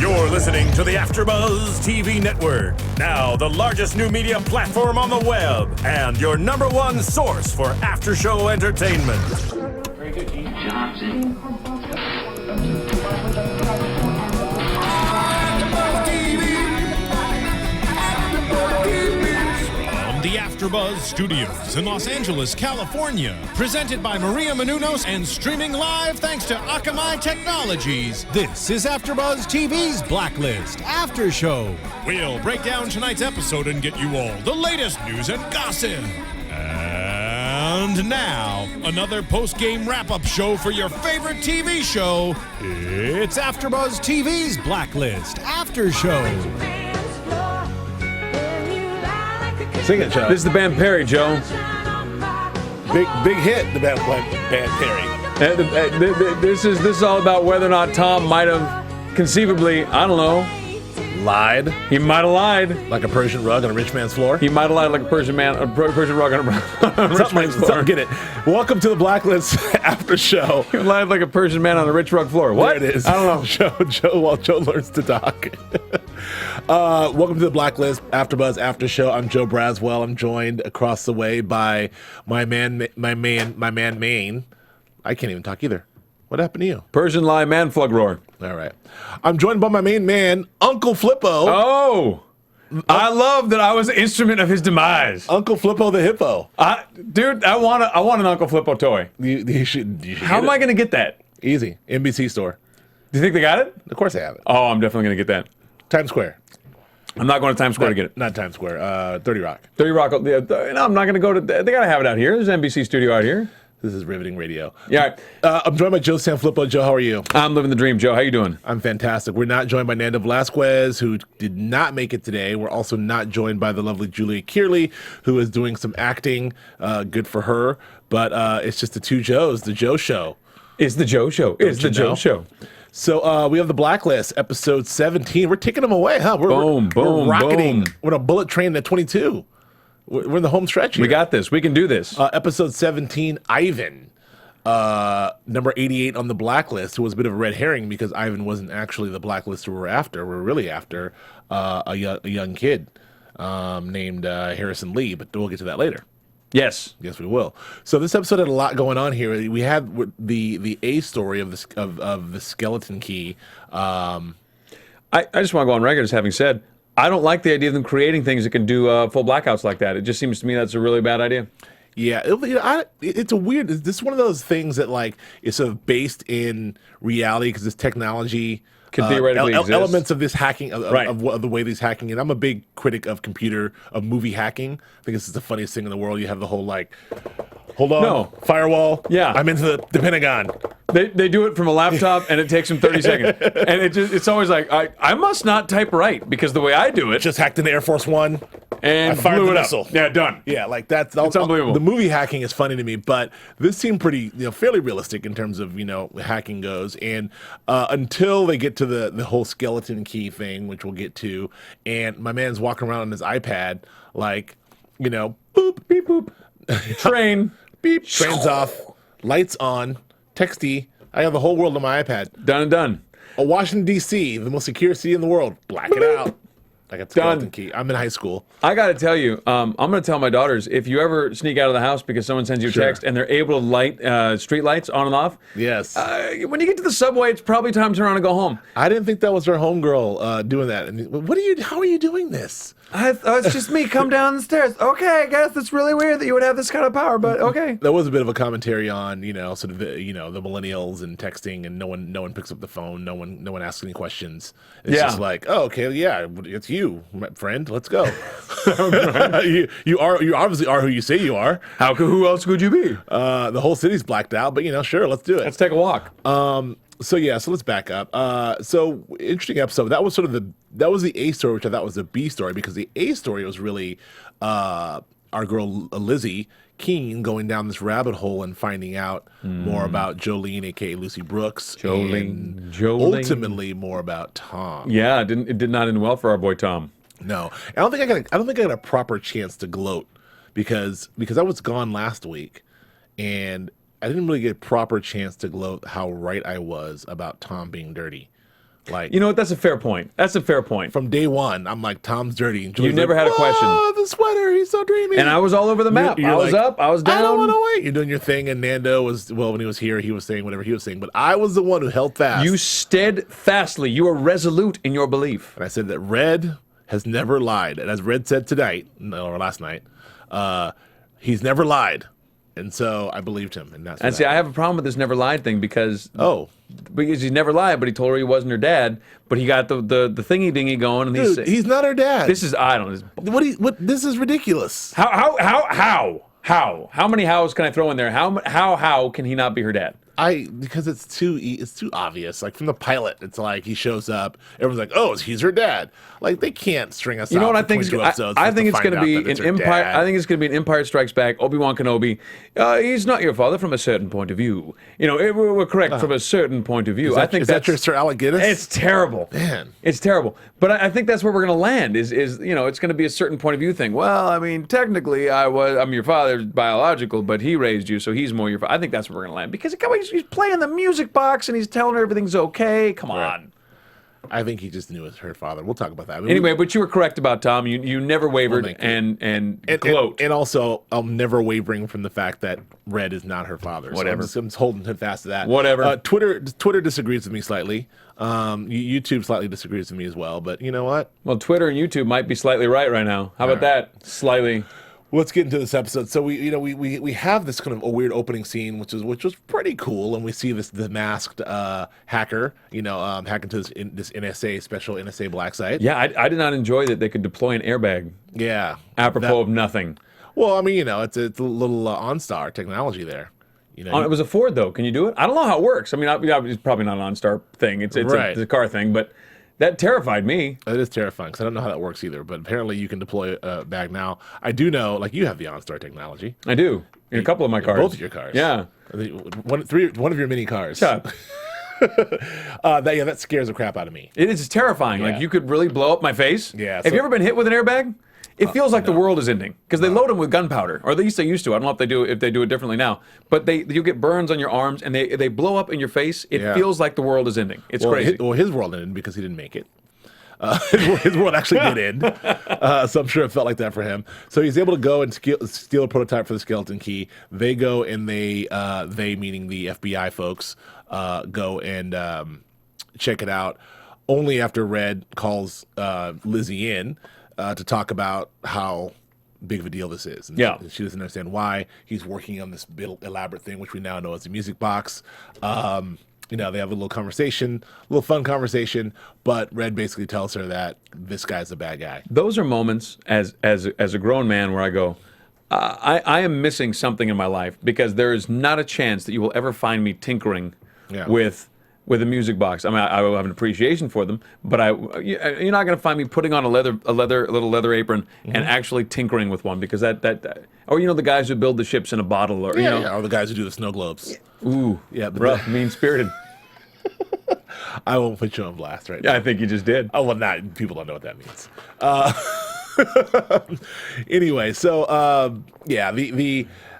You're listening to the AFTERBUZZ TV network, now the largest new media platform on the web, and your #1 source for after-show entertainment. Very good, Keith Johnson. From the AFTERBUZZ Studios in Los Angeles, California, presented by Maria Menounos and streaming live thanks to Akamai Technologies. This is AFTERBUZZ TV's Blacklist After Show. We'll break down tonight's episode and get you all the latest news and gossip. And now, another post-game wrap-up show for your favorite TV show. It's AFTERBUZZ TV's Blacklist After Show. Sing it, Joe. This is the band Perry, Joe. Big hit, the band Perry. This is all about whether or not Tom might have conceivably, I don't know, Lied he might have lied. like a Persian rug on a rich man's floor. He might have lied like a Persian rug on a rich man's floor. Get it. Welcome to the Blacklist After Show. He lied like a Persian man on a rich rug floor. What? There it is. I don't know. While Joe learns to talk. Welcome to the Blacklist AfterBuzz After Show. I'm Joe Braswell. I'm joined across the way by my man Maine. I can't even talk either. What happened to you? Persian lie, man flug roar. All right. I'm joined by my main man, Uncle Flippo. Oh, I love that I was the instrument of his demise. Uncle Flippo the hippo. Dude, I want an Uncle Flippo toy. You should How am I going to get that? Easy. NBC store. Do you think they got it? Of course they have it. Oh, I'm definitely going to get that. Times Square. I'm not going to Times Square to get it. Not Times Square. 30 Rock. 30 Rock. No, I'm not going to go to. They got to have it out here. There's an NBC studio out here. This is riveting radio. Yeah. I'm joined by Joe Sanfelippo. Joe, how are you? I'm living the dream. Joe, how you doing? I'm fantastic. We're not joined by Nanda Velasquez, who did not make it today. We're also not joined by the lovely Julia Kearley, who is doing some acting. Good for her. But it's just the two Joes, the Joe Show. It's the Joe Show. It's the Joe Show. So we have the Blacklist, episode 17. We're taking them away, huh? We're rocketing. Boom. We're on a bullet train at 22. We're in the home stretch here. We got this. We can do this. Episode 17, Ivan. Number 88 on the Blacklist, who was a bit of a red herring because Ivan wasn't actually the Blacklist who we're after. We're really after a young kid named Harrison Lee, but we'll get to that later. Yes. Yes, we will. So this episode had a lot going on here. We had the A story of the skeleton key. I just want to go on record as having said, I don't like the idea of them creating things that can do full blackouts like that. It just seems to me that's a really bad idea. Yeah, it's a weird. This is one of those things that like is sort of based in reality because this technology Could theoretically exist. Elements of this hacking of the way these hacking. And I'm a big critic of movie hacking. I think this is the funniest thing in the world. You have the whole like, hold on, firewall. Yeah, I'm into the Pentagon. They do it from a laptop and it takes them 30 seconds. And it's always like, I must not type right because the way I do it. Just hacked into Air Force One. And I fired blew the it missile. Up. Yeah, done. Yeah, like that's it's unbelievable. The movie hacking is funny to me, but this seemed pretty, fairly realistic in terms of hacking goes. And until they get to the whole skeleton key thing, which we'll get to, and my man's walking around on his iPad, like, boop, beep, boop, train, beep, trains off, lights on, texty. I have the whole world on my iPad. Done and done. Washington D.C., the most secure city in the world. Black it out. Like a skeleton key. I'm in high school. I got to tell you, I'm going to tell my daughters, if you ever sneak out of the house because someone sends you a text and they're able to light street lights on and off. Yes. When you get to the subway, it's probably time to turn around and go home. I didn't think that was her homegirl doing that. And how are you doing this? It's just me. Come down the stairs. Okay, I guess it's really weird that you would have this kind of power, but okay. There was a bit of a commentary on, sort of the millennials and texting, and no one picks up the phone. No one asks any questions. It's just like, oh, okay, yeah, it's you, my friend. Let's go. you obviously are who you say you are. Who else could you be? The whole city's blacked out, but sure, let's do it. Let's take a walk. So let's back up. So interesting episode. That was that was the A story, which I thought was the B story, because the A story was really our girl Lizzie Keene going down this rabbit hole and finding out more about Jolene, aka Lucy Brooks, and ultimately more about Tom. Yeah, it did not end well for our boy Tom. No, I don't think I got a proper chance to gloat because I was gone last week, and I didn't really get a proper chance to gloat how right I was about Tom being dirty. Like, You know what? That's a fair point. That's a fair point. from day one, I'm like, Tom's dirty. And You never had a question. Oh, the sweater, he's so dreamy. And I was all over the map. You're I was like, up. I was down. I don't want to wait. You're doing your thing, and Nando was, well, when he was here, he was saying whatever he was saying, but I was the one who held fast. You steadfastly, you are resolute in your belief. And I said that Red has never lied. And as Red said tonight, or last night, he's never lied. And so I believed him. And See, I have a problem with this never lied thing because he never lied, but he told her he wasn't her dad. But he got the thingy dingy going, and dude, he's not her dad. This is I don't know. What? This is ridiculous. How many hows can I throw in there? How can he not be her dad? Because it's too obvious. Like from the pilot, it's like he shows up, everyone's like, "Oh, he's her dad." Like they can't string us. You know out what I for think? 22 episodes I just think to it's going to find be out that it's an her Empire. dad. I think it's going to be an Empire Strikes Back. Obi-Wan Kenobi. He's not your father from a certain point of view. You know, we're correct from a certain point of view. I think is that your Sir Alec Guinness? It's terrible, man. It's terrible. But I think that's where we're going to land. Is you know, it's going to be a certain point of view thing. Well, I mean, technically, I'm your father, biological, but he raised you, so he's more your father. I think that's where we're going to land because he's playing the music box and he's telling her everything's okay. Come on. I think he just knew it was her father. We'll talk about that. I mean, Anyway, but you were correct about Tom. You never wavered and gloat. And also, I'm never wavering from the fact that Red is not her father. Whatever. So I'm just holding him fast to that. Whatever. Twitter disagrees with me slightly. YouTube slightly disagrees with me as well. But you know what? Well, Twitter and YouTube might be slightly right now. How about that? Slightly. Let's get into this episode. So we have this kind of a weird opening scene, which was pretty cool, and we see the masked hacker, hack into this NSA special NSA black site. Yeah, I did not enjoy that they could deploy an airbag. Yeah, apropos of nothing. Well, I mean, it's a little OnStar technology there. It was a Ford though. Can you do it? I don't know how it works. I mean, it's probably not an OnStar thing. It's a car thing, but. That terrified me. It is terrifying because I don't know how that works either. But apparently, you can deploy a bag now. I do know, like you have the OnStar technology. I do in a couple of my cars. Both of your cars. Yeah. One of your mini cars. Shut up. That scares the crap out of me. It is terrifying. Yeah. Like you could really blow up my face. Yeah. Have you ever been hit with an airbag? It feels like the world is ending because they load them with gunpowder, or at least they used to. I don't know if they do it differently now. But you get burns on your arms and they blow up in your face. It feels like the world is ending. It's crazy. His world ended because he didn't make it. His world actually did end, so I'm sure it felt like that for him. So he's able to go and steal a prototype for the skeleton key. They go and they meaning the FBI folks, go and check it out. Only after Red calls Lizzie in to talk about how big of a deal this is. And she doesn't understand why he's working on this big elaborate thing, which we now know is a music box. They have a little conversation, a little fun conversation, but Red basically tells her that this guy's a bad guy. Those are moments as a grown man where I go, I am missing something in my life because there is not a chance that you will ever find me tinkering with a music box. I mean, I will have an appreciation for them, but you're not going to find me putting on a little leather apron and actually tinkering with one because that or the guys who build the ships in a bottle or or the guys who do the snow globes. Ooh, yeah, rough, mean-spirited. I won't put you on blast right now. Yeah, I think you just did. Oh, well, people don't know what that means. Anyway, so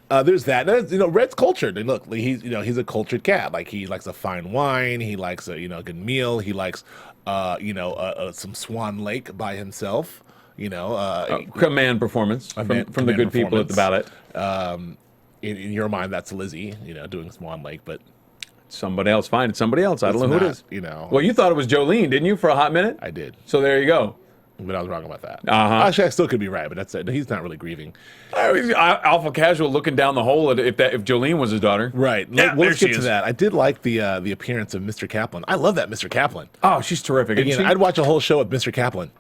there's that. And, Red's cultured. And look, he's a cultured cat. Like he likes a fine wine. He likes a good meal. He likes some Swan Lake by himself. Command performance from the good people at the ballot. In your mind, that's Lizzie, doing Swan Lake, but somebody else. Find it. Somebody else. I don't know who it is. Well, you thought it was Jolene, didn't you, for a hot minute? I did. So there you go. But I was wrong about that. Actually, I still could be right, but that's it. He's not really grieving. Alpha casual looking down the hole if Jolene was his daughter. Right. Yeah, let's get to that. I did like the appearance of Mr. Kaplan. I love that Mr. Kaplan. Oh, she's terrific. Again, I'd watch a whole show with Mr. Kaplan.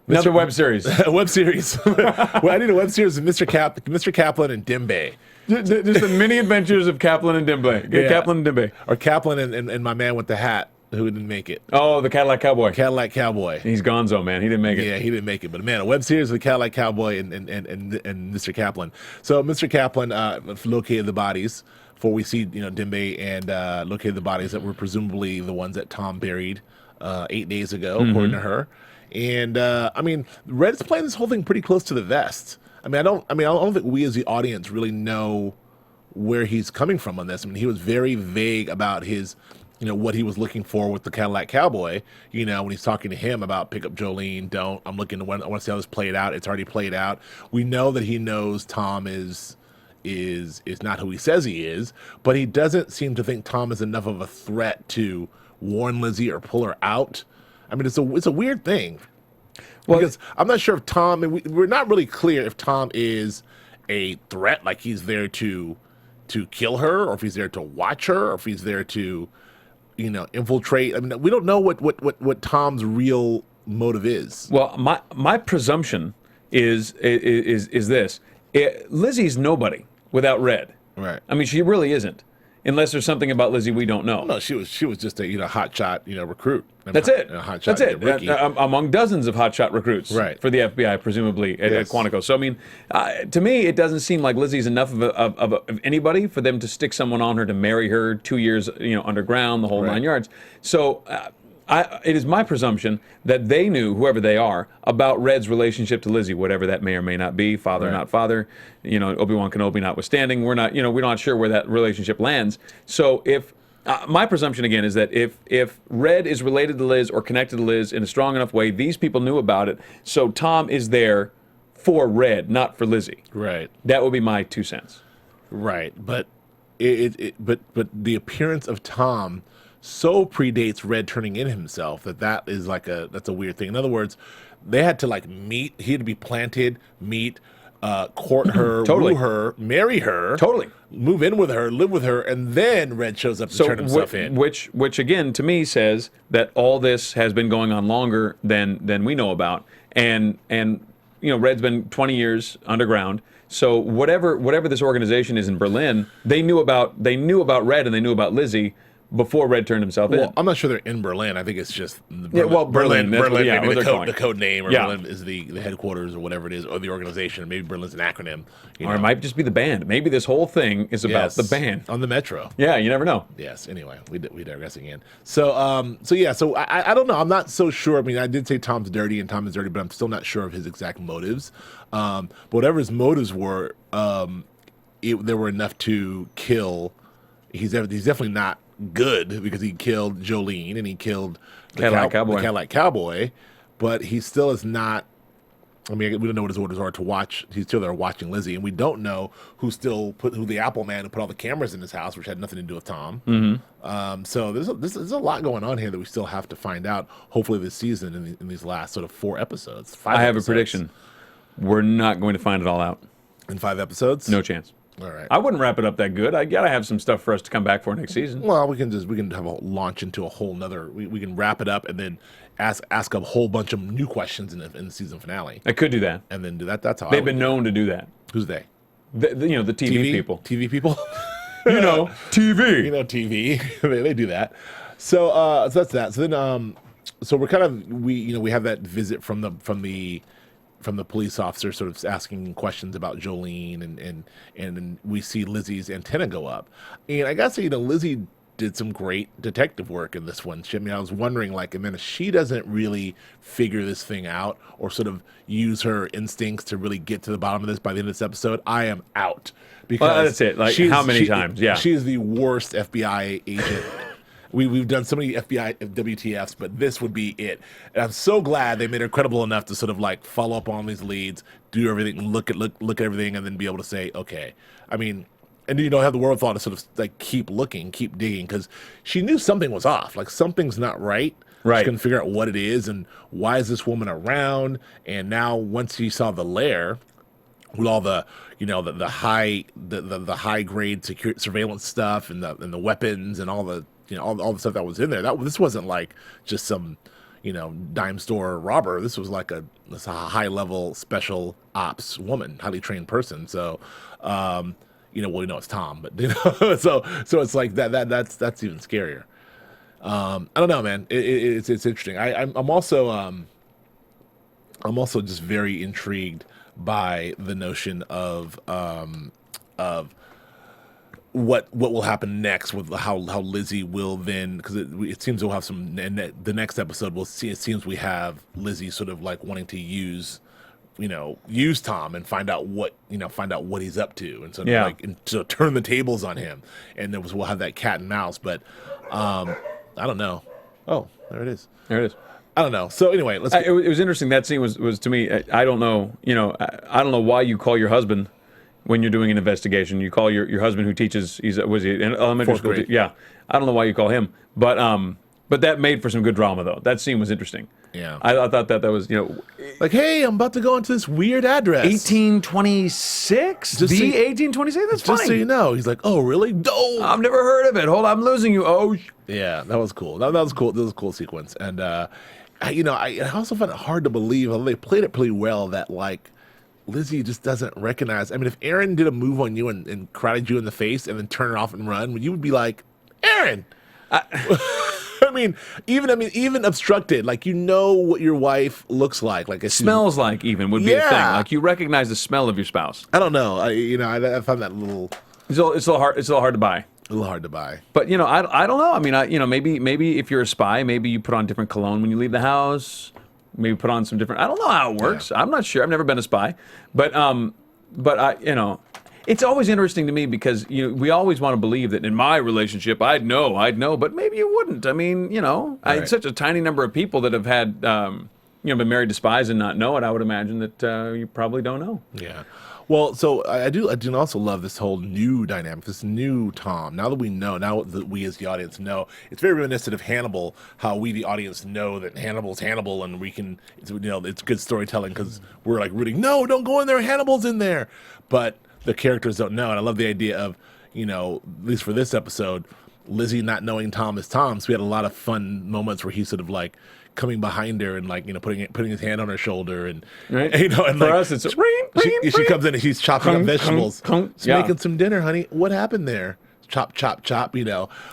Another web series. A web series. Well, I need a web series of Mr. Kaplan and Dimbe. Just the mini adventures of Kaplan and Dimbe. Kaplan and Dimbe. Or Kaplan and my man with the hat who didn't make it. Oh, the Cadillac Cowboy. Cadillac Cowboy. He's gonzo, man. He didn't make it. Yeah, he didn't make it. But man, a web series with Cadillac Cowboy and Mr. Kaplan. So Mr. Kaplan located the bodies before we see Dimbe and located the bodies that were presumably the ones that Tom buried 8 days ago, according to her. And Red's playing this whole thing pretty close to the vest. I don't think we as the audience really know where he's coming from on this. I mean, he was very vague about his what he was looking for with the Cadillac Cowboy, when he's talking to him about pick up Jolene, don't. I want to see how this played out. It's already played out. We know that he knows Tom is not who he says he is, but he doesn't seem to think Tom is enough of a threat to warn Lizzie or pull her out. I mean, it's a weird thing. Well, because I'm not sure if Tom, and we're not really clear if Tom is a threat, like he's there to kill her, or if he's there to watch her, or if he's there to infiltrate. I mean, we don't know what Tom's real motive is. Well, my presumption is this: Lizzie's nobody without Red. Right. I mean, she really isn't, unless there's something about Lizzie we don't know. No, she was just a hotshot recruit. That's it. Hotshot, That's it. Among dozens of hotshot recruits for the FBI, presumably at Quantico. So I mean, to me, it doesn't seem like Lizzie's enough of anybody for them to stick someone on her to marry her 2 years, underground, the whole 9 yards. So. It is my presumption that they knew, whoever they are, about Red's relationship to Lizzie, whatever that may or may not be, father, not father, Obi-Wan Kenobi notwithstanding. We're not sure where that relationship lands. So if my presumption again is that if Red is related to Liz or connected to Liz in a strong enough way, these people knew about it. So Tom is there for Red, not for Lizzie. Right. That would be my 2 cents. Right, but but the appearance of Tom so predates Red turning in himself that is that's a weird thing. In other words, they had to meet. He had to be planted, meet, court her, woo her, marry her, move in with her, live with her, and then Red shows up to turn himself in. Which again to me says that all this has been going on longer than we know about, and Red's been 20 years underground. So whatever this organization is in Berlin, they knew about Red and they knew about Lizzie before Red turned himself in. I'm not sure they're in Berlin. I think it's just Berlin. Maybe the code name, or Berlin is the headquarters or whatever it is, or the organization. Maybe Berlin's an acronym. Or it might just be the band. Maybe this whole thing is about the band on the metro. Yeah, you never know. Yes. Anyway, we digress again. So I don't know. I'm not so sure. I mean, I did say Tom's dirty and Tom is dirty, but I'm still not sure of his exact motives. But whatever his motives were, there were enough to kill. He's definitely not good because he killed Jolene and he killed the Cadillac Cowboy, but he still is not. I mean, we don't know what his orders are to watch. He's still there watching Lizzie, and we don't know who the Apple man who put all the cameras in his house, which had nothing to do with Tom. Mm-hmm. So there's a lot going on here that we still have to find out. Hopefully, this season in these last sort of 4 episodes. 5 I have episodes. a prediction. We're not going to find it all out in 5 episodes. No chance. All right. I wouldn't wrap it up that good. I gotta have some stuff for us to come back for next season. Well, we can have a launch into a whole nother. We can wrap it up and then ask a whole bunch of new questions in the season finale. I could do that. And then do that. That's how they've been known to do that. Who's they? The TV people. TV people. TV. TV. they do that. So that's that. So then so we're kind of we have that visit from the police officer sort of asking questions about Jolene, and we see Lizzie's antenna go up. And I gotta say, Lizzie did some great detective work in this one. I was wondering, and then if she doesn't really figure this thing out or sort of use her instincts to really get to the bottom of this by the end of this episode, I am out. Because that's it. How many times? Yeah. She is the worst FBI agent. We've done so many FBI WTFs, but this would be it. And I'm so glad they made her credible enough to sort of follow up on these leads, do everything, look at everything, and then be able to say, okay. I mean, and have the wherewithal to sort of keep looking, keep digging, because she knew something was off. Something's not right. Right. She couldn't figure out what it is and why is this woman around. And now once she saw the lair with all the the high grade surveillance stuff and the weapons and all the all the stuff that was in there. This wasn't just some, dime store robber. This was a high level special ops woman, highly trained person. So, it's Tom, but so it's that's even scarier. I don't know, man. It's interesting. I'm also just very intrigued by the notion of what will happen next with how Lizzie will then, because it seems we'll have some, and the next episode we'll see, it seems we have Lizzie sort of wanting to use Tom and find out what he's up to, and so so turn the tables on him, and we'll have that cat and mouse. But I don't know. Oh, there it is. There it is. I don't know. So anyway, let's. It was interesting. That scene was to me. I don't know. You know, I don't know why you call your husband when you're doing an investigation. You call your husband who teaches. Was he in elementary school? Yeah. I don't know why you call him, but that made for some good drama though. That scene was interesting. Yeah. I thought that was, you know, like, hey, I'm about to go into this weird address. 1826. The 1826. That's funny. Just so you know, he's like, oh really? No, I've never heard of it. Hold on, I'm losing you. Oh. Yeah, that was cool. That was cool. That was a cool sequence. And I also found it hard to believe, although they played it pretty well, that like Lizzie just doesn't recognize. I mean, if Aaron did a move on you and karate you in the face and then turn it off and run, you would be like, Aaron. I mean, even obstructed, like you know what your wife looks like smells like even would be a thing. Like you recognize the smell of your spouse. I don't know. I found that a little. It's a little hard. It's a little hard to buy. A little hard to buy. But you know, I don't know. I mean, maybe if you're a spy, maybe you put on different cologne when you leave the house. Maybe put on some different. I don't know how it works. Yeah. I'm not sure. I've never been a spy, but I. It's always interesting to me because we always want to believe that in my relationship I'd know, but maybe you wouldn't. I mean, it's such a tiny number of people that have had been married to spies and not know it. I would imagine that you probably don't know. Yeah. Well, so I do also love this whole new dynamic, this new Tom. Now that we know, now that we as the audience know, it's very reminiscent of Hannibal, how we the audience know that Hannibal's Hannibal, and we can, it's good storytelling because we're like rooting, no, don't go in there, Hannibal's in there, but the characters don't know. And I love the idea of, at least for this episode, Lizzie not knowing Tom is Tom. So we had a lot of fun moments where he's sort of like coming behind her and like, putting his hand on her shoulder and, right. and for like, us, it's she comes in and she's chopping up vegetables. She's Yeah. making some dinner, honey. What happened there? Chop, chop, chop,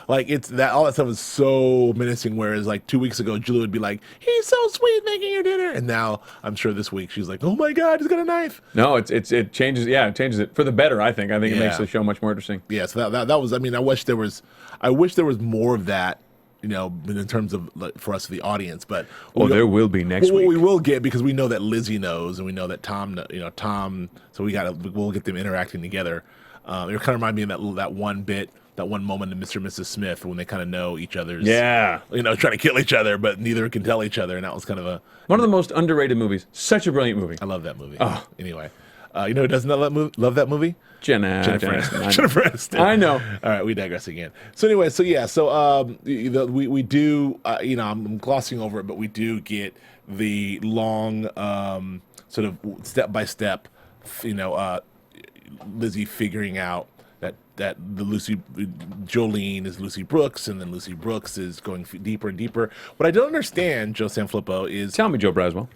like it's that, all that stuff is so menacing. Whereas like 2 weeks ago, Julie would be like, he's so sweet making your dinner. And now I'm sure this week she's like, oh my God, he's got a knife. No, it changes. Yeah, it changes it for the better. I think it makes the show much more interesting. Yeah. So that was, I mean, I wish there was more of that, in terms of like, for us, the audience, but there will be next week. We will get, because we know that Lizzie knows, and we know that Tom, so we'll get them interacting together. It kind of reminded me of that one moment in Mr. and Mrs. Smith when they kind of know each other's, trying to kill each other, but neither can tell each other, and that was kind of one of the most underrated movies. Such a brilliant movie. I love that movie. Oh. Anyway, who doesn't love that movie? Jennifer Aniston. I know. All right, we digress again. So anyway, we do. I'm glossing over it, but we do get the long, sort of step by step, Lizzie figuring out that Jolene is Lucy Brooks, and then Lucy Brooks is going deeper and deeper. What I don't understand, Joe Sanfelippo, is tell me, Joe Braswell.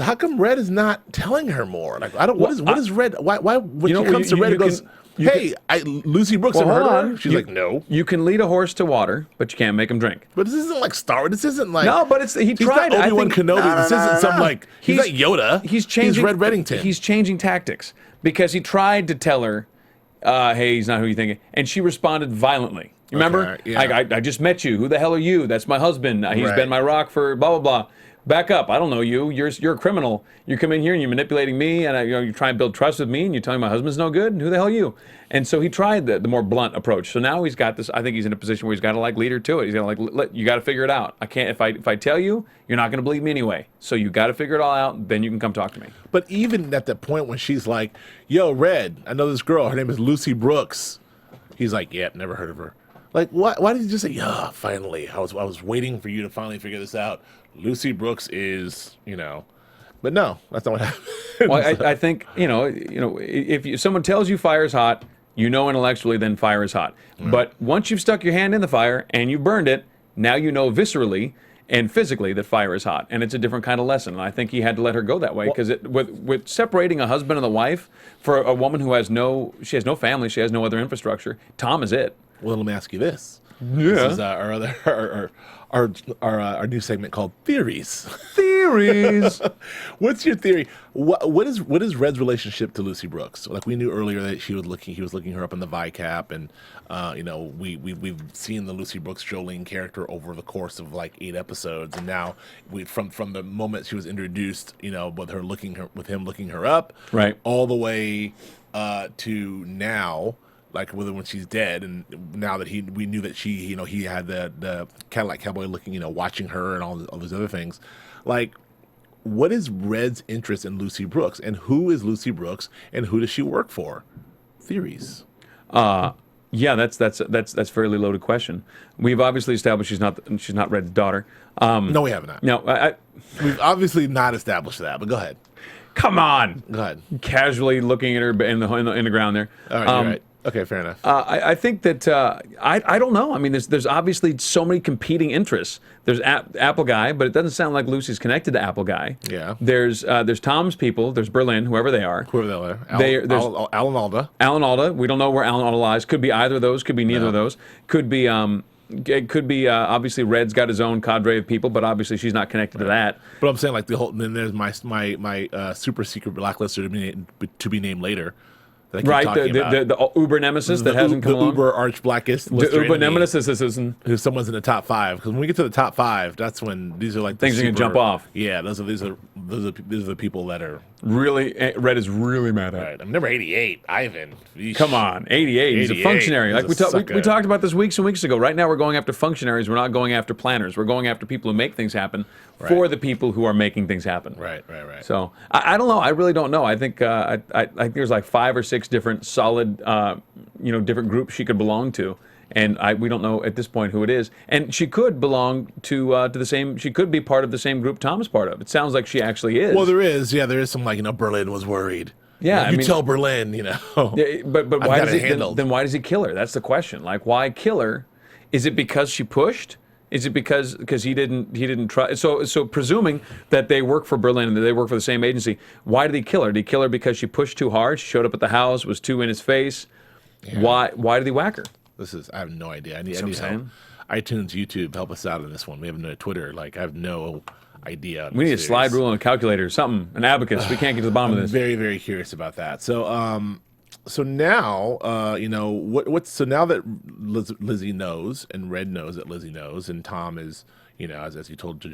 How come Red is not telling her more? Like, I don't. What is Red? Why when she comes to Red, it goes, hey, Lucy Brooks and her. She's like, no. You can lead a horse to water, but you can't make him drink. But this isn't like Star Wars. This isn't like no, but he tried. He's not Obi-Wan Kenobi. This isn't some like he's not Yoda. He's Red Reddington. He's changing tactics because he tried to tell her, hey, he's not who you think, and she responded violently. You remember? Okay, yeah. I just met you. Who the hell are you? That's my husband. He's been my rock for blah blah blah. Back up. I don't know you. You're a criminal. You come in here and you're manipulating me, and you try and build trust with me, and you tell me my husband's no good. And who the hell are you? And so he tried the more blunt approach. So now he's got this. I think he's in a position where he's got to like lead her to it. He's got to you got to figure it out. I can't. If I tell you, you're not going to believe me anyway. So you got to figure it all out. Then you can come talk to me. But even at that point when she's like, "Yo, Red, I know this girl. Her name is Lucy Brooks." He's like, "Yeah, never heard of her." Like, why did you just say, "Yeah, finally"? I was waiting for you to finally figure this out. Lucy Brooks is, but no, that's not what happened. Well, I think if someone tells you fire is hot, intellectually then fire is hot. Mm. But once you've stuck your hand in the fire and you burned it, now you know viscerally and physically that fire is hot, and it's a different kind of lesson. And I think he had to let her go that way because with separating a husband and a wife for a woman who has no family, she has no other infrastructure. Tom is it. Well, let me ask you this. Yeah. This is our new segment called Theories. Theories. What's your theory? What is Red's relationship to Lucy Brooks? Like, we knew earlier that he was looking her up in the ViCap, and we've seen the Lucy Brooks Jolene character over the course of like 8 episodes, and now from the moment she was introduced, with him looking her up, right, all the way to now. like when she's dead, and now that we knew that he had the Cadillac Cowboy looking, watching her and all those other things, like. What is Red's interest in Lucy Brooks, and who is Lucy Brooks, and who does she work for? Theories. Yeah, that's a fairly loaded question. We've obviously established she's not Red's daughter. No, we have not. No, we've obviously not established that. But go ahead. Come on. Go ahead. Casually looking at her in the ground there. All right. You're right. Okay, fair enough. I think that I don't know. I mean, there's obviously so many competing interests. There's Apple Guy, but it doesn't sound like Lucy's connected to Apple Guy. Yeah. There's Tom's people. There's Berlin, whoever they are. Whoever they are. There's Alan Alda. Alan Alda. We don't know where Alan Alda lies. Could be either of those. Could be neither of those. Could be it could be obviously Red's got his own cadre of people, but obviously she's not connected to that. But I'm saying like the whole. Then there's my super secret blacklister to be named later. Right, the Uber nemesis that hasn't come along. The Uber arch blackest. The Uber nemesis isn't. Who's someone's in the top 5? Because when we get to the top 5, that's when these are like things are gonna jump off. Yeah, these are the people that are really Red is really mad at. Right. I'm number 88, Ivan. Yeesh. Come on, 88. He's a functionary. Like we talked about this weeks and weeks ago. Right now, we're going after functionaries. We're not going after planners. We're going after people who make things happen for the people who are making things happen. Right. So I don't know. I really don't know. I think I think there's like 5 or 6 different solid different groups she could belong to, and we don't know at this point who it is. And she could belong to the same. She could be part of the same group Tom is part of. It sounds like she actually is. Well, there is some like Berlin was worried. Yeah, you tell Berlin, But why does then why does he kill her? That's the question. Like, why kill her? Is it because she pushed? Is it because he didn't try? So presuming that they work for Berlin and that they work for the same agency, why did he kill her? Did he kill her because she pushed too hard? She showed up at the house, was too in his face. Yeah. Why did he whack her? I have no idea. I need help. iTunes, YouTube, help us out on this one. We have no Twitter. Like I have no idea. We need a slide rule and a calculator, something, an abacus. We can't get to the bottom of this. Very, very curious about that. So now, so now that Lizzie knows and Red knows that Lizzie knows, and Tom is, as you told,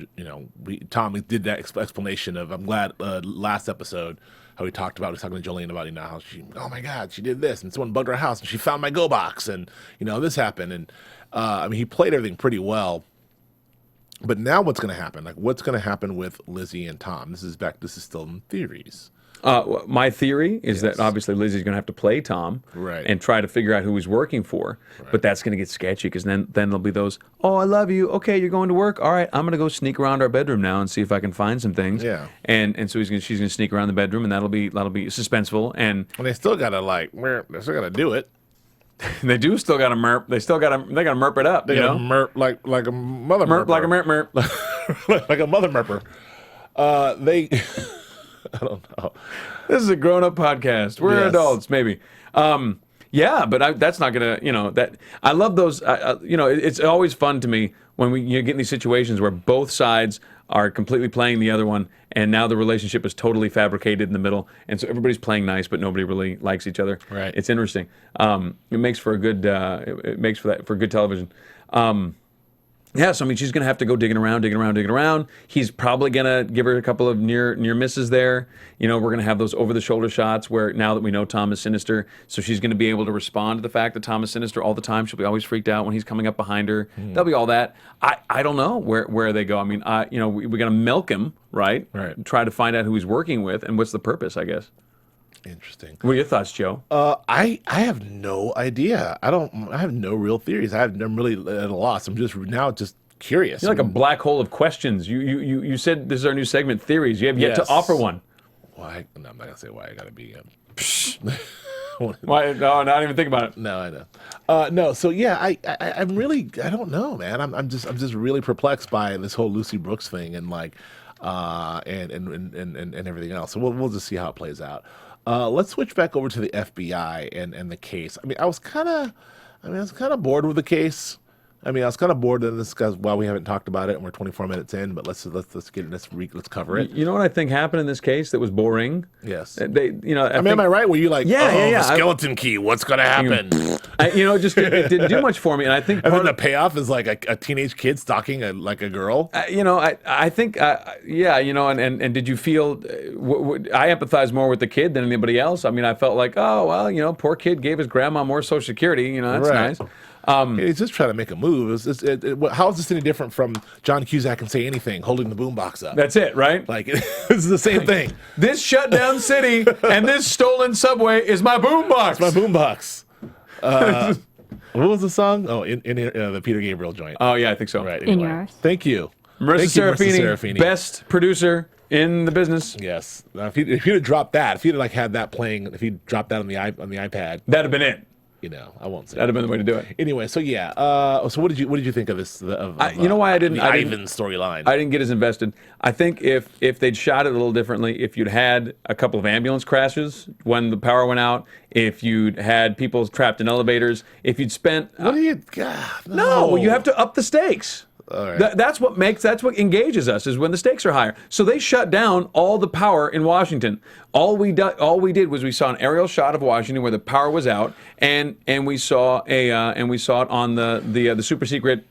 Tom did that explanation of, I'm glad last episode how he was talking to Jolene about, how oh my God, she did this, and someone bugged her house, and she found my Go Box, and this happened, and he played everything pretty well. But now what's going to happen? Like, what's going to happen with Lizzie and Tom? This is still in theories. My theory is that obviously Lizzie's going to have to play Tom and try to figure out who he's working for. Right. But that's going to get sketchy because then there'll be those, oh, I love you. Okay, you're going to work. All right, I'm going to go sneak around our bedroom now and see if I can find some things. Yeah. And so she's going to sneak around the bedroom, and that'll be suspenseful. And they still got to do it. They do still got to merp. They got to merp it up. They got to merp like a mother merper. Like a merp. Like a mother merper. I don't know. This is a grown-up podcast. We're adults, maybe. Yeah, but that's not gonna. That I love those. It's always fun to me when you get in these situations where both sides are completely playing the other one, and now the relationship is totally fabricated in the middle, and so everybody's playing nice, but nobody really likes each other. Right. It's interesting. It makes for a good. It makes for good television. Yeah, so I mean, she's going to have to go digging around. He's probably going to give her a couple of near misses there. We're going to have those over-the-shoulder shots where now that we know Tom is sinister, so she's going to be able to respond to the fact that Tom is sinister all the time. She'll be always freaked out when he's coming up behind her. There'll be all that. I don't know where they go. I mean, we're going to milk him, right? Right. Try to find out who he's working with and what's the purpose, I guess. Interesting. What are your thoughts, Joe? I have no idea. I have no real theories. I'm really at a loss. I'm just curious. You're like a black hole of questions. You said this is our new segment, theories. You have yet to offer one. Why? No, I'm not gonna say why. I gotta be. Why? No, not even think about it. No, I know. No. So yeah, I'm really. I don't know, man. I'm just really perplexed by this whole Lucy Brooks thing and like, and everything else. So we'll just see how it plays out. Let's switch back over to the FBI and the case. I mean, I was kind of bored with the case. I mean, I was kind of bored of this because we haven't talked about it and we're 24 minutes in, but let's get let's cover it. You know what I think happened in this case that was boring? Yes. Am I right? Were you like, yeah. the skeleton key, what's going to happen? It didn't do much for me, and I think. And then the payoff is like a teenage kid stalking a girl. I think, and did you feel? I empathize more with the kid than anybody else. I mean, I felt like, oh well, poor kid gave his grandma more Social Security. That's right. Nice. He's just trying to make a move. How is this any different from John Cusack and Say Anything holding the boombox up? That's it, right? Like, this is the same thing. This shutdown city and this stolen subway is my boombox. It's my boombox. What was the song? Oh, in the Peter Gabriel joint. Oh, yeah, I think so. Right. Anyway. In yours. Thank you. Marissa Serafini, best producer in the business. Yes. Now, if you'd have dropped that, if you'd have had that playing, if you'd dropped that on the iPad, that'd have been it. I won't say. That'd have been the way to do it. Anyway, so yeah. So what did you think of this? You know why I didn't? The Ivan storyline. I didn't get as invested. I think if they'd shot it a little differently, if you'd had a couple of ambulance crashes when the power went out, if you'd had people trapped in elevators, if you'd spent. What do you? God, no, you have to up the stakes. All right. That's what engages us is when the stakes are higher. So they shut down all the power in Washington. All we did was we saw an aerial shot of Washington where the power was out, and we saw it on the super secret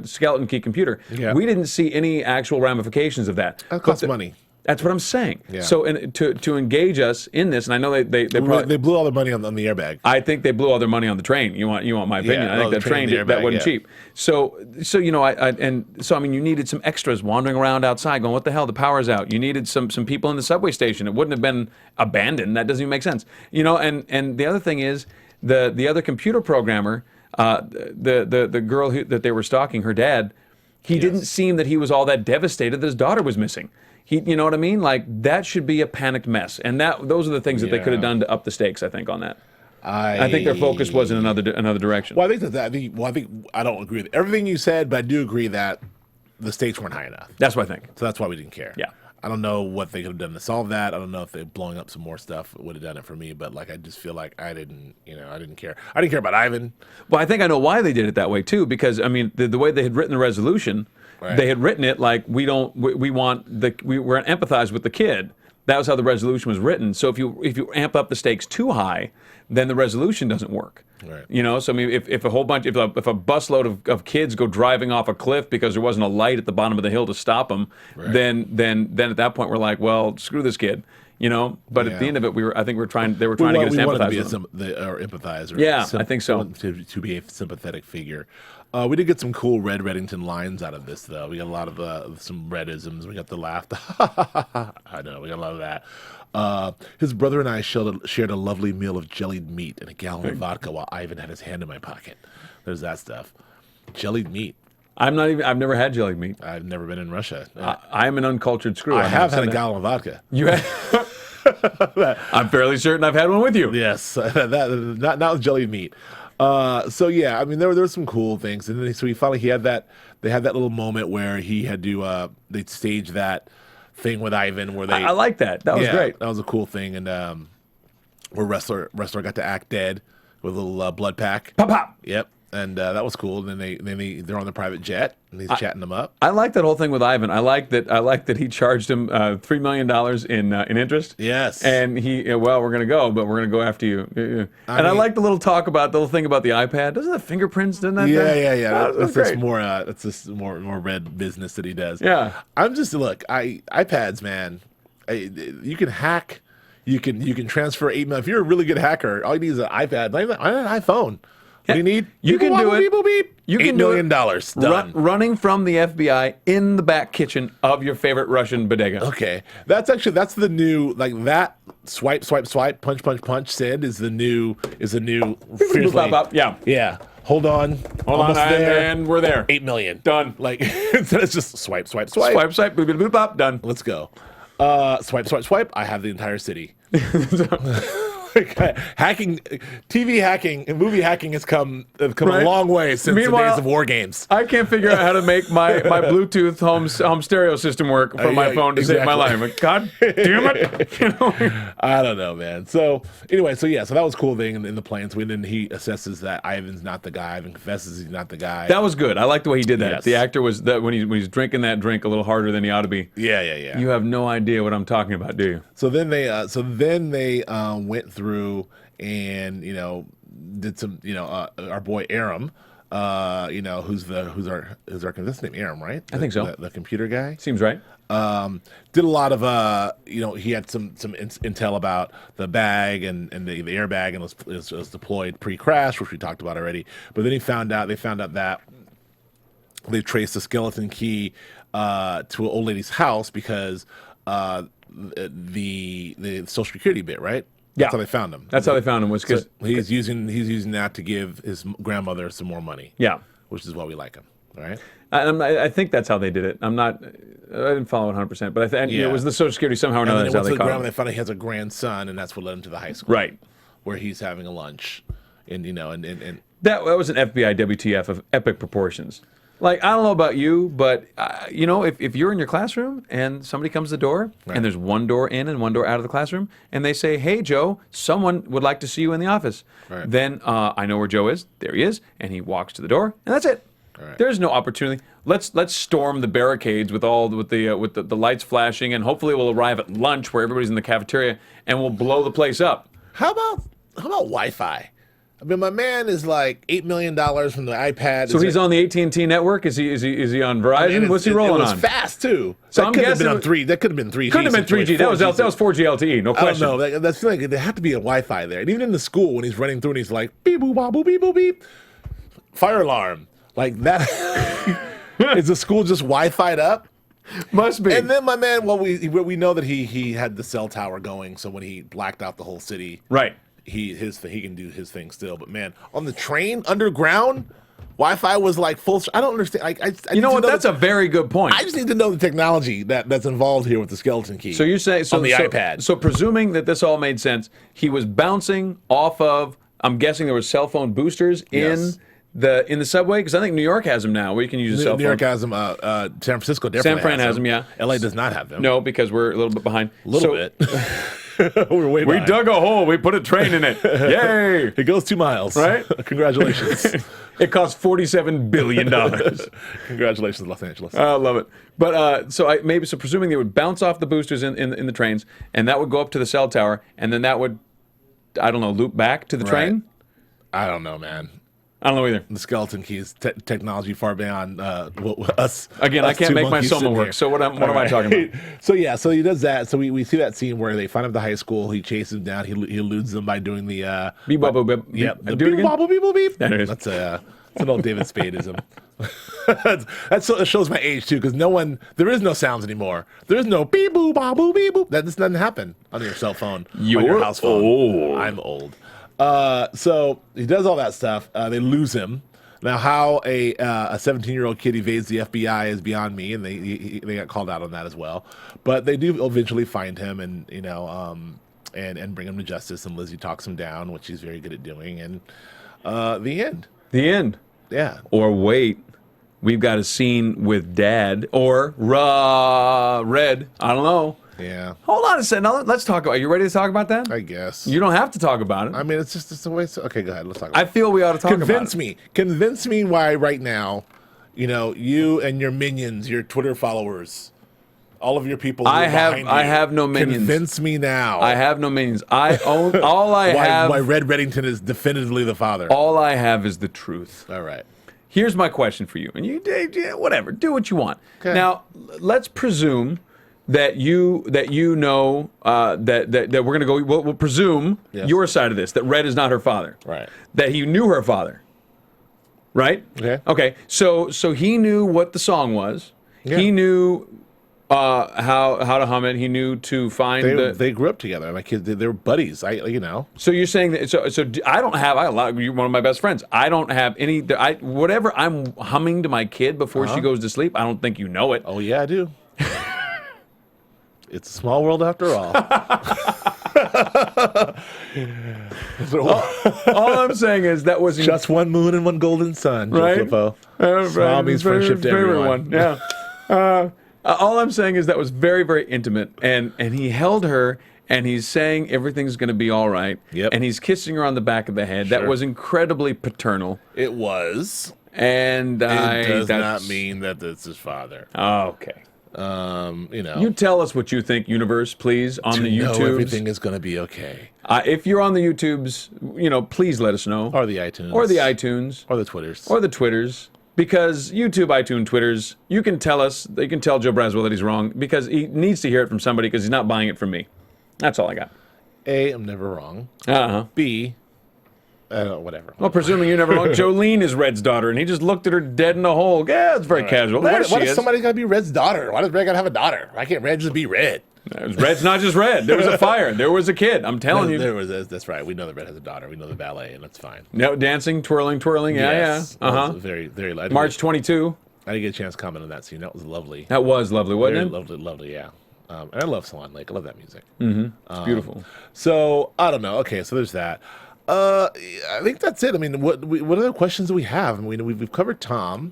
skeleton key computer. Yeah. We didn't see any actual ramifications of that. That costs money. That's what I'm saying. Yeah. So to engage us in this, and I know they blew all their money on the airbag. I think they blew all their money on the train. You want my opinion? Yeah, I think that train that wasn't cheap. So I mean, you needed some extras wandering around outside, going, "What the hell? The power's out." You needed some people in the subway station. It wouldn't have been abandoned. That doesn't even make sense. And the other thing is the other computer programmer, the girl that they were stalking, her dad, he didn't seem that he was all that devastated that his daughter was missing. You know what I mean? Like, that should be a panicked mess. And those are the things that they could have done to up the stakes, I think, on that. I think their focus was in another direction. Well, I think I don't agree with everything you said, but I do agree that the stakes weren't high enough. That's what I think. So that's why we didn't care. Yeah. I don't know what they could have done to solve that. I don't know if they blowing up some more stuff would have done it for me, but I just feel like I didn't care. I didn't care about Ivan. Well, I think I know why they did it that way too, because I mean the way they had written the resolution, right. They had written it like we're empathize with the kid. That was how the resolution was written. So if you amp up the stakes too high, then the resolution doesn't work. Right. So I mean, if a busload of kids go driving off a cliff because there wasn't a light at the bottom of the hill to stop them, right. then at that point we're like, well, screw this kid. But at the end of it, they were trying to get us to empathize. I think so. To be a sympathetic figure. We did get some cool Red Reddington lines out of this, though. We got a lot of some Redisms. We got the laugh. I know, we got a lot of that. His brother and I shared a lovely meal of jellied meat and a gallon of vodka while Ivan had his hand in my pocket. There's that stuff. Jellied meat. I've never had jellied meat. I've never been in Russia. I'm an uncultured screw. I have had a gallon of vodka. You have? I'm fairly certain I've had one with you. Yes, not with jellied meat. So yeah, I mean there were some cool things, and then he finally had that little moment where he had to they staged that thing with Ivan where they. I like that. That was great. That was a cool thing, and where wrestler got to act dead with a little blood pack. Pop pop. Yep. And that was cool. And then they're on the private jet, and he's chatting them up. I like that whole thing with Ivan. I like that he charged him $3 million in interest. Yes. And we're going to go, but we're going to go after you. I like the little thing about the iPad. Doesn't the fingerprints? Didn't that? Yeah. That's just more red business that he does. Yeah. I'm just iPads, man. You can hack. You can transfer 8 million. If you're a really good hacker, all you need is an iPad, not even an iPhone. What do you need? You can do it. Beep, beep. You $8 can million. Done. Running from the FBI in the back kitchen of your favorite Russian bodega. Okay, that's the new that swipe, punch. Send is the new. Yeah. Hold on, and we're there. 8 million done. Instead it's just swipe. Boop, boop, boop, boop, done. Let's go. Swipe. I have the entire city. hacking, TV hacking, and movie hacking has come a long way since the days of war games. I can't figure out how to make my Bluetooth home stereo system work for my phone to save my life. Like, God damn it! You know? I don't know, man. So anyway, so that was a cool thing in the plane. So then he assesses that Ivan's not the guy. Ivan confesses he's not the guy. That was good. I like the way he did that. Yes. The actor was that when he's drinking that drink a little harder than he ought to be. Yeah. You have no idea what I'm talking about, do you? So then they went through and did some our boy Aram, who's our contestant name, Aram, right? I think so. The computer guy Seems right. did a lot of he had some intel about the bag and the airbag and was deployed pre-crash, which we talked about already. But then they found out that they traced the skeleton key to an old lady's house because the Social Security bit, right? Yeah. That's how they found him. That's how they found him, was because he's using that to give his grandmother some more money. Yeah, which is why we like him. All right. I think that's how they did it. I didn't follow it 100%, but it was the Social Security somehow or another. That's how they caught him. They found he has a grandson, and that's what led him to the high school, right, where he's having a lunch, and that was an FBI WTF of epic proportions. Like, I don't know about you, but if you're in your classroom and somebody comes to the door, right, and there's one door in and one door out of the classroom, and they say, "Hey, Joe, someone would like to see you in the office," right, then I know where Joe is. There he is, and he walks to the door, and that's it. Right. There's no opportunity. Let's storm the barricades with the lights flashing, and hopefully we'll arrive at lunch where everybody's in the cafeteria, and we'll blow the place up. How about Wi-Fi? I mean, my man is like $8 million from the iPad. So he's on the AT&T network. Is he on Verizon? I mean, what's he rolling on? It was fast too. So I'm guessing that could have been 3G. Couldn't have been 3G. That was 4G LTE. No question. I don't know. That's like there had to be a Wi-Fi there. And even in the school when he's running through and he's like beep boop boop boop beep boop beep, fire alarm like that. Is the school just Wi-Fi'd up? Must be. And then my man, we know that he had the cell tower going. So when he blacked out the whole city, right. He can do his thing still, but man, on the train underground, Wi-Fi was like full. I don't understand. You know what? That's a very good point. I just need to know the technology that's involved here with the skeleton key. So you're saying on the iPad. So presuming that this all made sense, he was bouncing off of. I'm guessing there were cell phone boosters in the subway, because I think New York has them now, where you can use a cell phone. New York has them. San Francisco definitely. San Fran has them. Yeah. LA does not have them. No, because we're a little bit behind. A little bit. We're way we behind. dug a hole. We put a train in it. Yay! It goes 2 miles. Right? Congratulations. It cost $47 billion. Congratulations, Los Angeles. I love it. But so presuming they would bounce off the boosters in the trains, and that would go up to the cell tower, and then that would, I don't know, loop back to the train. I don't know, man. I don't know either. The skeleton key is technology far beyond us. Again, I can't make my soma work. So what am I talking about? So he does that. So we see that scene where they find him at the high school. He chases him down. He eludes them by doing the beep bop boop beep. Yeah, the beep bop boop beep beep. There it is. That's an old David Spadeism. That shows my age too, because there is no sounds anymore. There is no beep boop bop boop beep boop. That just doesn't happen on your cell phone. On your house phone. Old. I'm old. So he does all that stuff. They lose him. Now, how a 17-year-old kid evades the FBI is beyond me, and they got called out on that as well. But they do eventually find him, and and bring him to justice. And Lizzie talks him down, which she's very good at doing. And the end. The end. Yeah. Or wait, we've got a scene with Dad or Red. I don't know. Yeah. Hold on a second. Now let's talk about. Are you ready to talk about that? I guess. You don't have to talk about it. I mean, it's a way. Okay, go ahead. Let's talk about it. I feel we ought to talk about it. Convince me why right now, you and your minions, your Twitter followers, all of your people. I have no minions. Convince me now. I have no minions. I own all I have. Why Red Reddington is definitively the father. All I have is the truth. All right. Here's my question for you, and you whatever, do what you want. Okay. Now, let's presume that you know that we're gonna go. We'll presume your side of this, that Red is not her father. Right. That he knew her father. Right. Okay. Okay. So he knew what the song was. Yeah. He knew how to hum it. He knew to find. They grew up together. My kids, they were buddies. So you're saying that? So I don't have. You're one of my best friends. I don't have any. Whatever I'm humming to my kid before she goes to sleep. I don't think you know it. Oh yeah, I do. It's a small world after all. All I'm saying is that was just one moon and one golden sun, Joe right. Sanfelippo. Smile means friendship to everyone. Yeah. All I'm saying is that was very, very intimate, and he held her, and he's saying everything's going to be all right. Yep. And he's kissing her on the back of the head. That was incredibly paternal. It was. And it does not mean that it's his father. Okay. You tell us what you think, universe, please, on the YouTubes. Everything is going to be okay. If you're on the YouTubes, please let us know. Or the iTunes. Or the iTunes. Or the Twitters. Or the Twitters. Because YouTube, iTunes, Twitters, you can tell us, they can tell Joe Braswell that he's wrong, because he needs to hear it from somebody, because he's not buying it from me. That's all I got. A, I'm never wrong. B, whatever. Well, presuming you're never wrong, Jolene is Red's daughter, and he just looked at her dead in the hole. Yeah, it's very casual. There she Why is. does somebody got to be Red's daughter? Why does Red got to have a daughter? Why can't Red just be Red? Red's not just Red. There was a fire. There was a kid. I'm telling you. That's right. We know that Red has a daughter. We know the ballet, and that's fine. No, dancing, twirling. Yes. Yeah. Very, very light. March 22. I didn't get a chance to comment on that scene. That was lovely. That was lovely, wasn't it? Lovely, yeah. And I love Swan Lake. I love that music. It's beautiful. So, I don't know. Okay, so there's that. I think that's it. I mean, what other questions do we have? I mean, we've covered Tom.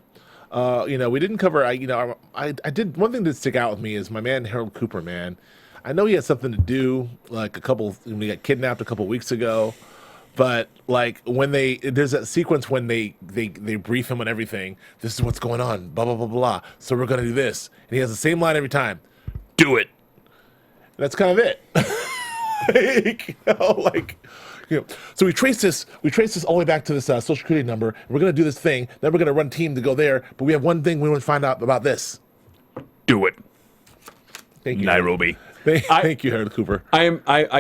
We didn't cover. I did one thing that stick out with me is my man Harold Cooper. Man, I know he had something to do. Like when he got kidnapped a couple weeks ago, but like when there's that sequence when they brief him on everything. This is what's going on. Blah blah blah blah. So we're gonna do this, and he has the same line every time. Do it. That's kind of it. So we trace this all the way back to this social security number. And we're gonna do this thing. Then we're gonna run a team to go there. But we have one thing we want to find out about this. Do it. Thank you, Nairobi. Thank you, Harold Cooper. I'm not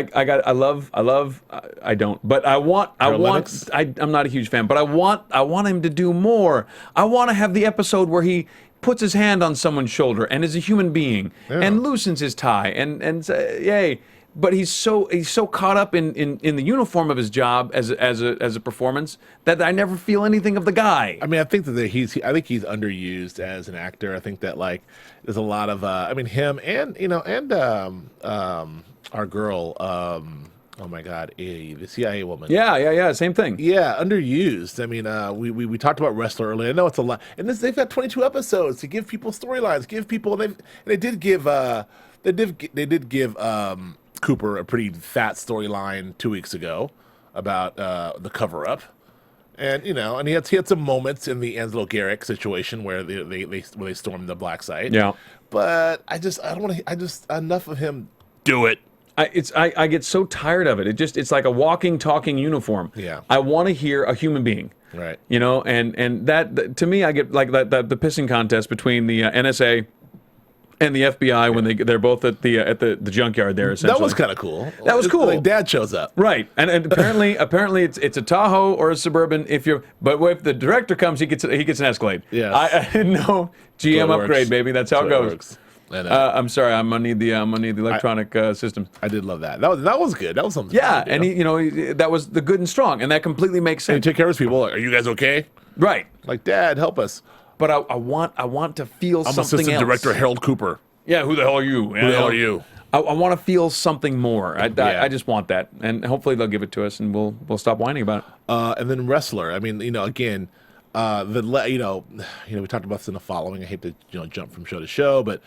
a huge fan, but I want him to do more. I want to have the episode where he puts his hand on someone's shoulder and is a human being and loosens his tie and yay. But he's so caught up in the uniform of his job as a performance that I never feel anything of the guy. I mean, I think that he's underused as an actor. I think that like there's a lot of him and our girl. Oh my God, the CIA woman. Yeah, same thing. Yeah, underused. I mean, we talked about Wrestler earlier. I know it's a lot, and they've got 22 episodes to give people storylines, they did give Cooper a pretty fat storyline 2 weeks ago about the cover up, and he had some moments in the Ansel Garrick situation where they stormed the black site. Yeah, but I don't want to. Enough of him. Do it. I get so tired of it. It's like a walking, talking uniform. Yeah. I want to hear a human being. Right. And that to me, I get like the pissing contest between the NSA and the FBI when they're both at the junkyard there. Essentially, that was kind of cool. That was cool. Like Dad shows up. Right, and apparently it's a Tahoe or a Suburban. If the director comes, he gets an Escalade. Yeah. I know GM upgrade, baby. That's how it goes. Works. I'm sorry. I'm gonna need the electronic system. I did love that. That was good. That was something. Yeah, fun, and that was the good and strong, and that completely makes sense. And he took care of his people. Like, are you guys okay? Right. Like, Dad, help us. But I want to feel something else. I'm Assistant Director Harold Cooper. Yeah. Who the hell are you? Who the hell are you? I want to feel something more. I just want that, and hopefully they'll give it to us, and we'll stop whining about it. And then Wrestler. I mean, again, we talked about this in the following. I hate to jump from show to show, but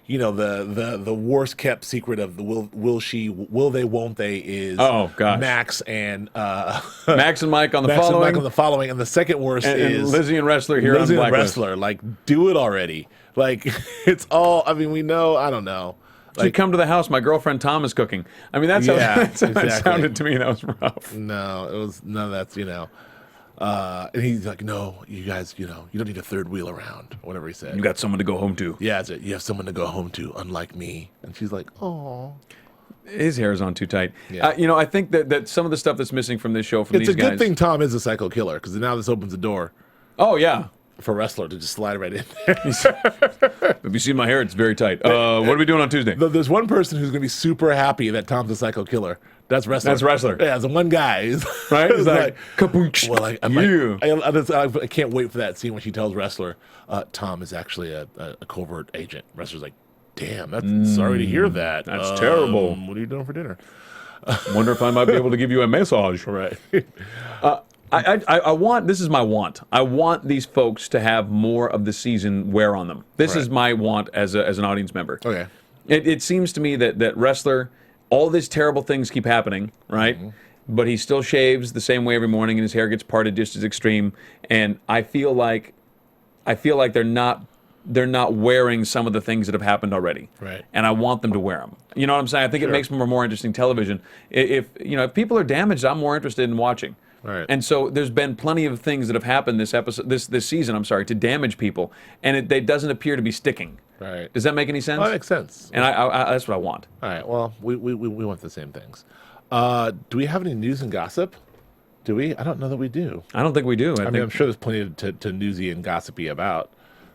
the worst kept secret of the will they won't they is Max and Max and Mike on the Max following. And Mike on the following, and the second worst is Lizzie and Wrestler here on Blacklist. Wrestler. Like, do it already. Like, it's all. I mean, we know. I don't know. Like, come to the house. My girlfriend Tom is cooking. I mean, that's how it sounded to me. That was rough. No, it was none of that's and he's like, no, you guys, you don't need a third wheel around, or whatever he said. You got someone to go home to. Yeah, that's it. You have someone to go home to, unlike me. And she's like, oh. His hair is on too tight. Yeah. I think that some of the stuff that's missing from this show from these guys. It's a good thing Tom is a psycho killer, because now this opens the door. Oh, yeah. For Wrestler to just slide right in there. Have you seen my hair? It's very tight. What are we doing on Tuesday? There's one person who's going to be super happy that Tom's a psycho killer. That's Wrestler. That's Wrestler. Yeah, the one guy. Right? It's like kapooch. Well, I can't wait for that scene when she tells Wrestler, Tom is actually a covert agent. Wrestler's like, damn, sorry to hear that. That's terrible. What are you doing for dinner? Wonder if I might be able to give you a massage. Right. I want, this is my want. I want these folks to have more of the season wear on them. This is my want as an audience member. Okay. It seems to me that wrestler, all these terrible things keep happening, right? But he still shaves the same way every morning, and his hair gets parted just as extreme. And I feel like they're not wearing some of the things that have happened already. Right. And I want them to wear them. You know what I'm saying? I think it makes for more interesting television. If people are damaged, I'm more interested in watching. Right. And so there's been plenty of things that have happened this season, I'm sorry, to damage people, and it doesn't appear to be sticking. Right. Does that make any sense? That makes sense. And I that's what I want. All right. Well, we want the same things. Do we have any news and gossip? Do we? I don't know that we do. I don't think we do. I mean, I'm sure there's plenty to newsy and gossipy about,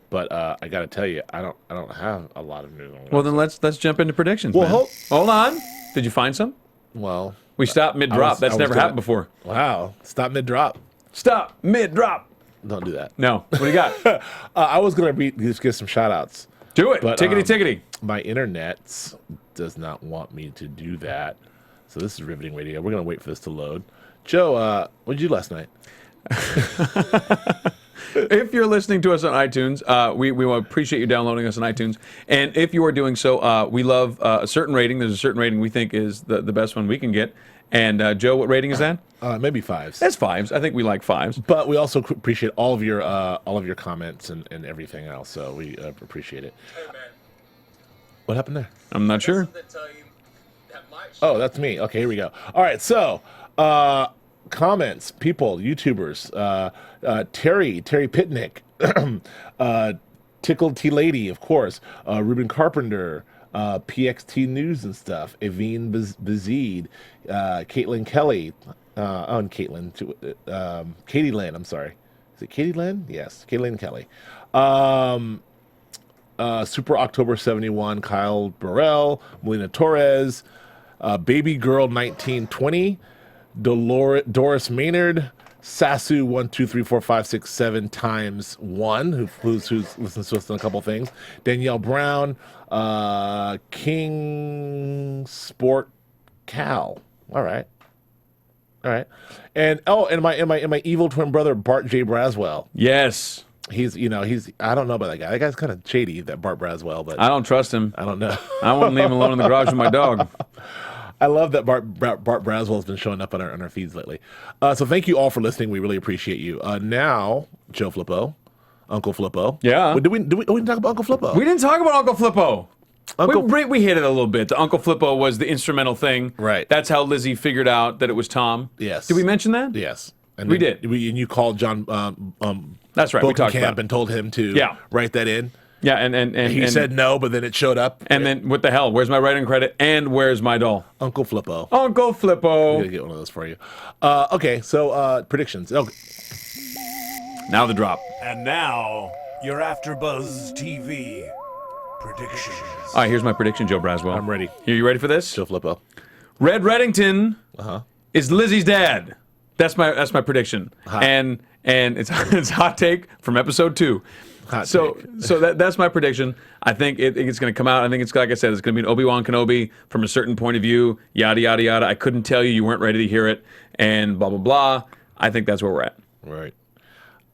but I got to tell you, I don't have a lot of news. Well, then let's jump into predictions. Well, man. Hold on. Did you find some? Well, we stopped mid drop. That's never happened before. Wow! Stop mid drop. Stop mid drop. Don't do that. No. What do you got? I was gonna just give some shout outs. Do it. But, Tickety. My internet does not want me to do that. So this is riveting radio. We're going to wait for this to load. Joe, what did you do last night? If you're listening to us on iTunes, we appreciate you downloading us on iTunes. And if you are doing so, we love a certain rating. There's a certain rating we think is the best one we can get. And Joe, what rating is that? Maybe 5s. That's 5s. I think we like 5s. But we also appreciate all of your comments and everything else. So we appreciate it. Hey, man. What happened there? I'm not sure. Oh, that's me. Okay, here we go. All right, so comments, people, YouTubers, Terry Pitnick, Tickled Tea Lady, of course, Ruben Carpenter, PXT News and stuff, Evine Bazid, Caitlin Kelly, Katie Lynn, I'm sorry. Is it Katie Lynn? Yes, Caitlin Kelly. Super October 71, Kyle Burrell, Melina Torres, Baby Girl 1920, Doris Maynard, Sasu 1 2 3 4 5 6 7 times 1, who's listens to us on a couple things, Danielle Brown, King Sport Cal. All right, and my evil twin brother Bart J. Braswell. Yes. He's I don't know about that guy. That guy's kind of shady, that Bart Braswell, but I don't trust him. I don't know. I wouldn't leave him alone in the garage with my dog. I love that Bart Braswell has been showing up on our feeds lately. So thank you all for listening. We really appreciate you. Now, Joe Flippo, Uncle Flippo. Yeah. We didn't talk about Uncle Flippo. We didn't talk about Uncle Flippo. We hit it a little bit. The Uncle Flippo was the instrumental thing. Right. That's how Lizzie figured out that it was Tom. Yes. Did we mention that? Yes. And we did. And you called John. That's right. We talked Camp about it. and told him to write that in. Yeah, and he said no, but then it showed up. And then what the hell? Where's my writing credit? And where's my doll? Uncle Flippo. Uncle Flippo. I'm gonna get one of those for you. Okay, so predictions. Okay. Now the drop. And now your AfterBuzz TV predictions. All right, here's my prediction, Joe Braswell. I'm ready. Are you ready for this? Joe Flippo. Red Reddington is Lizzie's dad. That's my prediction. Hot. And it's hot take from episode 2. So that's my prediction. I think it's going to come out. I think it's, like I said, it's going to be an Obi-Wan Kenobi from a certain point of view, yada, yada, yada. I couldn't tell you. You weren't ready to hear it, and blah, blah, blah. I think that's where we're at. Right.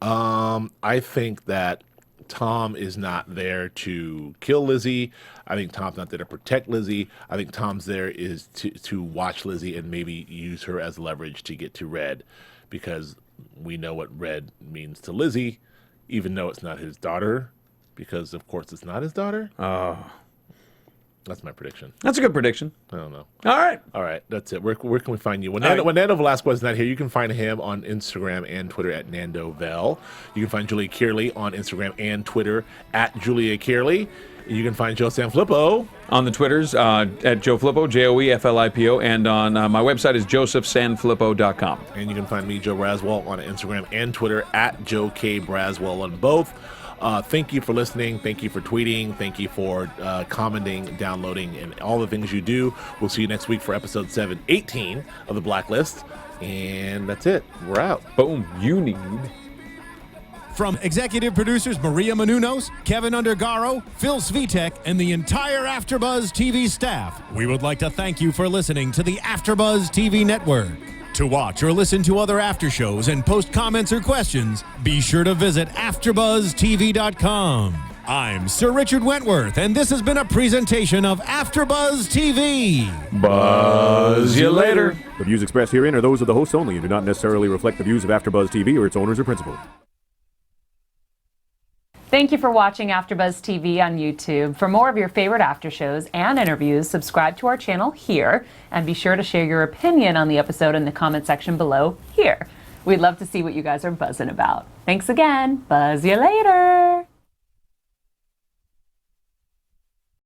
I think that Tom is not there to kill Lizzie. I think Tom's not there to protect Lizzie. I think Tom's there is to watch Lizzie and maybe use her as leverage to get to Red, because we know what Red means to Lizzie, even though it's not his daughter, because of course it's not his daughter. Oh. That's my prediction. That's a good prediction. I don't know. All right, that's it. Where can we find you? When Nando Velasquez is not here, you can find him on Instagram and Twitter at NandoVel. You can find Julia Kearley on Instagram and Twitter at Julia Kearley. You can find Joe Sanfelippo on the Twitters at Joe Flippo, JoeFlippo, and on my website is josephsanfilippo.com. And you can find me, Joe Braswell, on Instagram and Twitter at Joe K. Braswell on both. Thank you for listening. Thank you for tweeting. Thank you for commenting, downloading, and all the things you do. We'll see you next week for episode 718 of the Blacklist. And that's it. We're out. Boom. You need From executive producers Maria Menounos, Kevin Undergaro, Phil Svitek, and the entire AfterBuzz TV staff, we would like to thank you for listening to the AfterBuzz TV network. To watch or listen to other after shows and post comments or questions, be sure to visit AfterBuzzTV.com. I'm Sir Richard Wentworth, and this has been a presentation of AfterBuzz TV. Buzz you later. The views expressed herein are those of the hosts only and do not necessarily reflect the views of AfterBuzz TV or its owners or principals. Thank you for watching AfterBuzz TV on YouTube. For more of your favorite after shows and interviews, subscribe to our channel here, and be sure to share your opinion on the episode in the comment section below here. We'd love to see what you guys are buzzing about. Thanks again. Buzz you later.